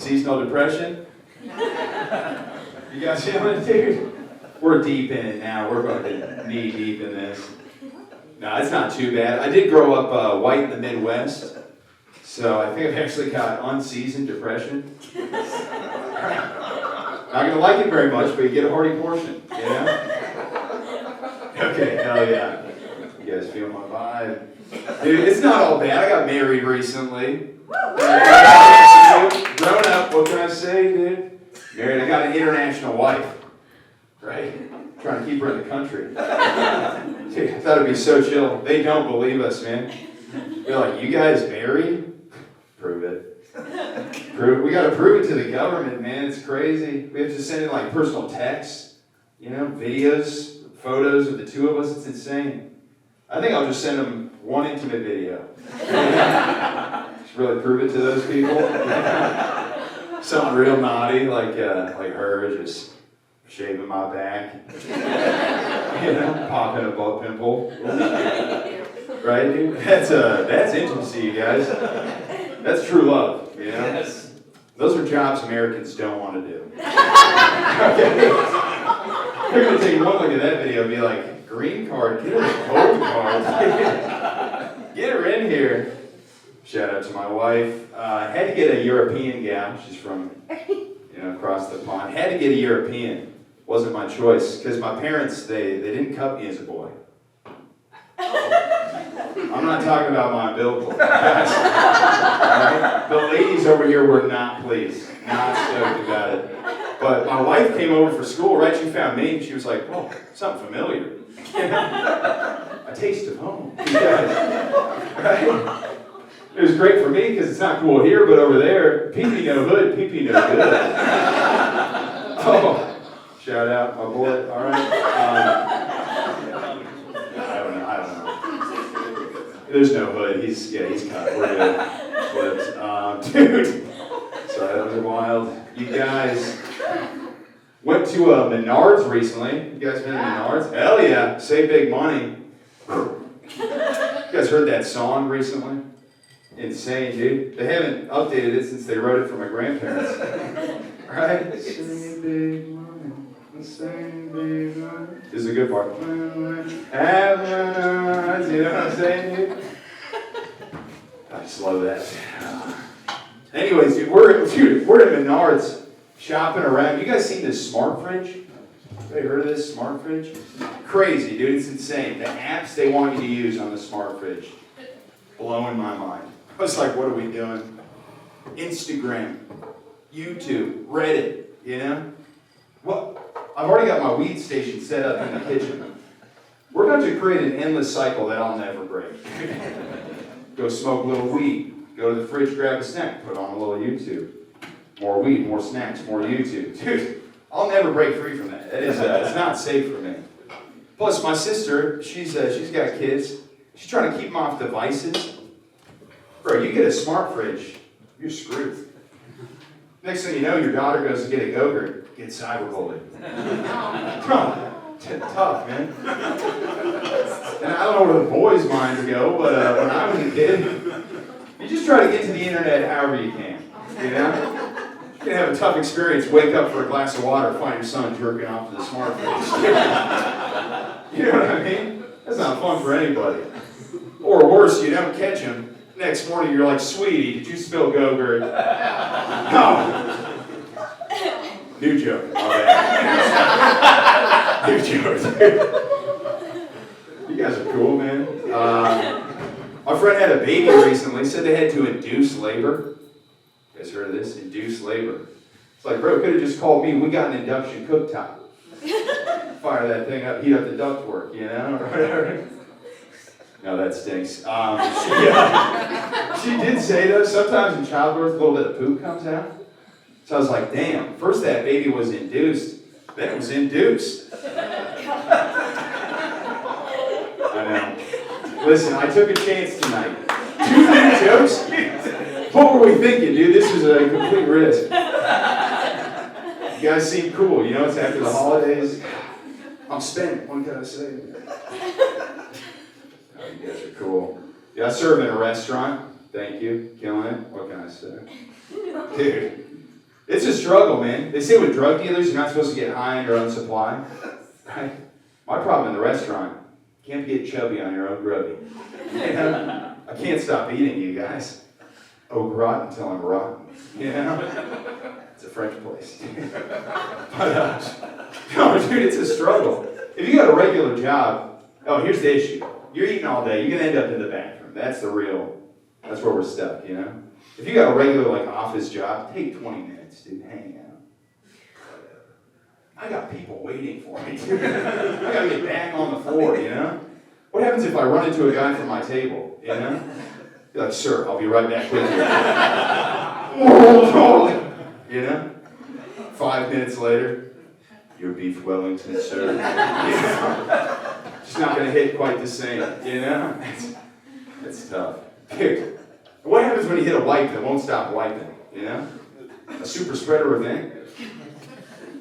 Seasonal depression? You guys feeling it, dude? We're deep in it now. We're going to be knee deep in this. No, it's not too bad. I did grow up white in the Midwest, so I think I've actually got unseasoned depression. Not going to like it very much, but you get a hearty portion, you know? Okay, hell yeah. You guys feel my vibe? Dude, it's not all bad. I got married recently. Grown up, what can I say, dude? Married, I got an international wife. Right? Trying to keep her in the country. Dude, I thought it'd be so chill. They don't believe us, man. They're like, you guys married? Prove it. We gotta prove it to the government, man. It's crazy. We have to send in like personal texts, you know, videos, photos of the two of us. It's insane. I think I'll just send them one intimate video. Just really prove it to those people. Something real naughty, like her just shaving my back, you know, popping a butt pimple. Right, dude? That's intimacy, you guys. That's true love, you know? Yes. Those are jobs Americans don't want to do. Okay. They're going to take one look at that video and be like, green card, get her a gold card. Get her in here. Shout out to my wife. Had to get a European gal. She's from, you know, across the pond. Had to get a European. Wasn't my choice, because my parents, they didn't cut me as a boy. I'm not talking about my umbilical. Right? The ladies over here were not pleased. Not stoked about it. But my wife came over for school, right? She found me, and she was like, oh, something familiar. A taste of home. Right? It was great for me, because it's not cool here, but over there, pee-pee no hood, pee-pee no good. Oh. Shout out, my boy. All right. I don't know. There's no hood. He's cut. We're good. Flips. Dude. Sorry, that was wild. You guys went to Menards recently. You guys been to Menards? Hell yeah. Save big money. You guys heard that song recently? Insane, dude. They haven't updated it since they wrote it for my grandparents. Right? Save big money. This is a good part. You know what I'm saying, dude? I just love that. Anyways, dude, we're at Menards shopping around. You guys seen this smart fridge? Have you heard of this smart fridge? Crazy, dude. It's insane. The apps they want you to use on the smart fridge. Blowing my mind. I was like, what are we doing? Instagram, YouTube, Reddit, you know? What? I've already got my weed station set up in the kitchen. We're going to create an endless cycle that I'll never break. Go smoke a little weed. Go to the fridge, grab a snack, put on a little YouTube. More weed, more snacks, more YouTube. Dude, I'll never break free from that. It's not safe for me. Plus, my sister, she's got kids. She's trying to keep them off devices. Bro, you get a smart fridge, you're screwed. Next thing you know, your daughter goes to get a Go-Gurt. Get cyberbullied. Tough, man. And I don't know where the boys' minds go, but when I was a kid, you just try to get to the internet however you can. You know? You can have a tough experience, wake up for a glass of water, find your son jerking off to the smartphone. You know what I mean? That's not fun for anybody. Or worse, you don't catch him. Next morning, you're like, sweetie, did you spill Go-Gurt? No. New joke. New joke. You guys are cool, man. My friend had a baby recently. Said they had to induce labor. You guys heard of this? Induce labor. It's like, bro, could have just called me. We got an induction cooktop. Fire that thing up, heat up the ductwork, you know, or whatever. No, that stinks. She did say, though, sometimes in childbirth, a little bit of poop comes out. So I was like, damn, first that baby was induced, then it was induced. I know. Listen, I took a chance tonight. 2 minute jokes? What were we thinking, dude? This was a complete risk. You guys seem cool. You know, it's after the holidays. I'm spent. What can I say? Oh, you guys are cool. Yeah, I serve in a restaurant. Thank you. Killing it. What can I say? Dude. It's a struggle, man. They say with drug dealers, you're not supposed to get high on your own supply. Right? My problem in the restaurant, you can't get chubby on your own grubby. You know? I can't stop eating, you guys. Au gratin until I'm rotten. You know? It's a French place. But, no, dude, it's a struggle. If you got a regular job, here's the issue. You're eating all day, you're going to end up in the bathroom. That's where we're stuck, you know? If you got a regular, office job, take 20 minutes, dude, hang out. I got people waiting for me, dude. I got to get back on the floor, you know? What happens if I run into a guy from my table, you know? Be like, sir, I'll be right back with you. You know? 5 minutes later, your beef Wellington, sir. You know? Just not going to hit quite the same, you know? It's tough. Dude, what happens when you hit a wipe that won't stop wiping, you know? A super spreader event?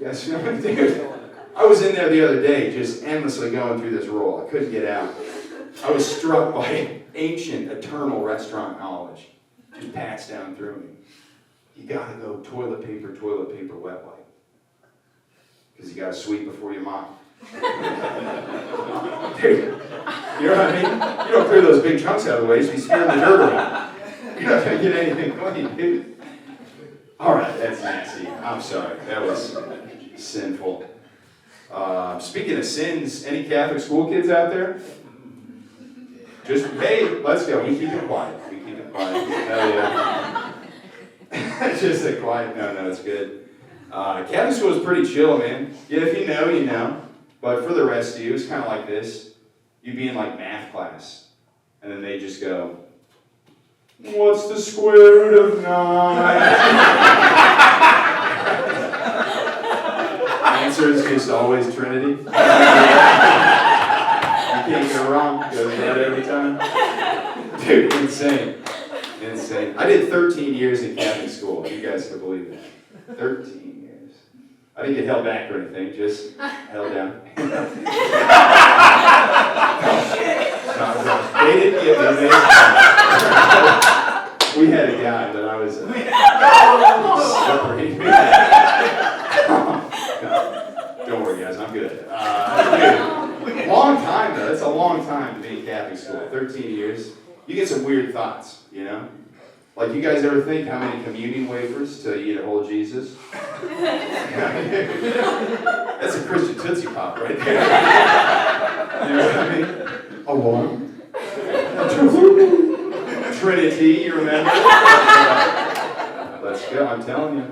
Yes, you know, dude. I was in there the other day just endlessly going through this roll. I couldn't get out. I was struck by ancient, eternal restaurant knowledge. Just passed down through me. You gotta go toilet paper, wet wipe. Because you gotta sweep before you mop. Dude, you know what I mean? You don't clear those big chunks out of the way, just be spearing the dirt around. You're not gonna get anything clean, dude. Alright, that's nasty. I'm sorry. That was sinful. Speaking of sins, any Catholic school kids out there? Just, hey, let's go. We keep it quiet. Hell yeah. Just a quiet. No, it's good. Catholic school is pretty chill, man. Yeah, if you know, you know. But for the rest of you, it's kind of like this. You'd be in math class, and then they just go, what's the square root of 9? Answer is just always Trinity. You can't go wrong. Go to that every time. Dude, insane. I did 13 years in Catholic school. You guys can believe that. 13 years. I didn't get held back or anything, just held down. They didn't get me. We had a guy that I was separating. Don't worry, guys, I'm good. Dude, long time, though. That's a long time to be in Catholic school. 13 years. You get some weird thoughts, you know? Like, you guys ever think how many communion wafers to eat at whole Jesus? That's a Christian Tootsie Pop right there. You know what I mean? A one. A two. Trinity, you remember? Let's go, I'm telling you.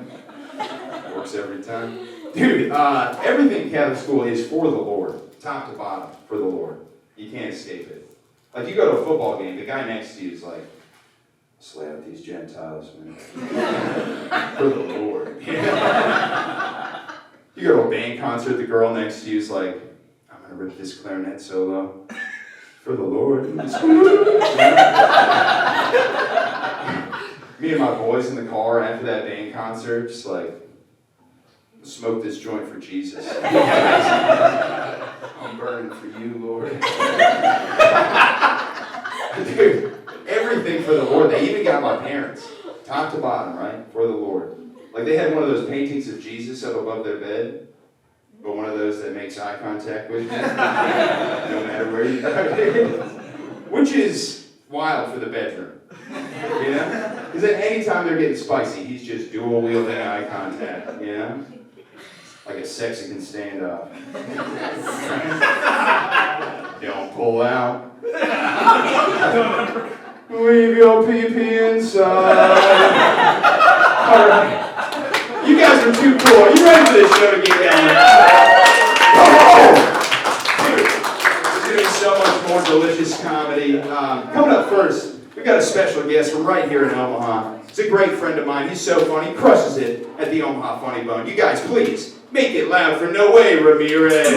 Works every time. Dude, everything in Catholic school is for the Lord. Top to bottom, for the Lord. You can't escape it. Like, you go to a football game, the guy next to you is like, slay out these Gentiles, man. For the Lord. You go to a band concert, the girl next to you is like, I'm going to rip this clarinet solo. For the Lord. Me and my boys in the car after that band concert, just like, smoke this joint for Jesus. I'm burning for you, Lord. Dude, everything for the Lord. They even got my parents, top to bottom, right? For the Lord. Like, they had one of those paintings of Jesus up above their bed, but one of those that makes eye contact with you, no matter where you go. Which is wild for the bedroom. You know? Because at any time they're getting spicy, he's just dual wielding eye contact, you know? Like a Mexican standoff. Don't pull out. Leave your pee-pee inside. Alright. You guys are too cool. Are you ready for this show to get going? Oh! Dude, there's going to be so much more delicious comedy. Coming up first, we've got a special guest from right here in Omaha. He's a great friend of mine. He's so funny. He crushes it at the Omaha Funny Bone. You guys, please, make it loud for No Way Ramirez.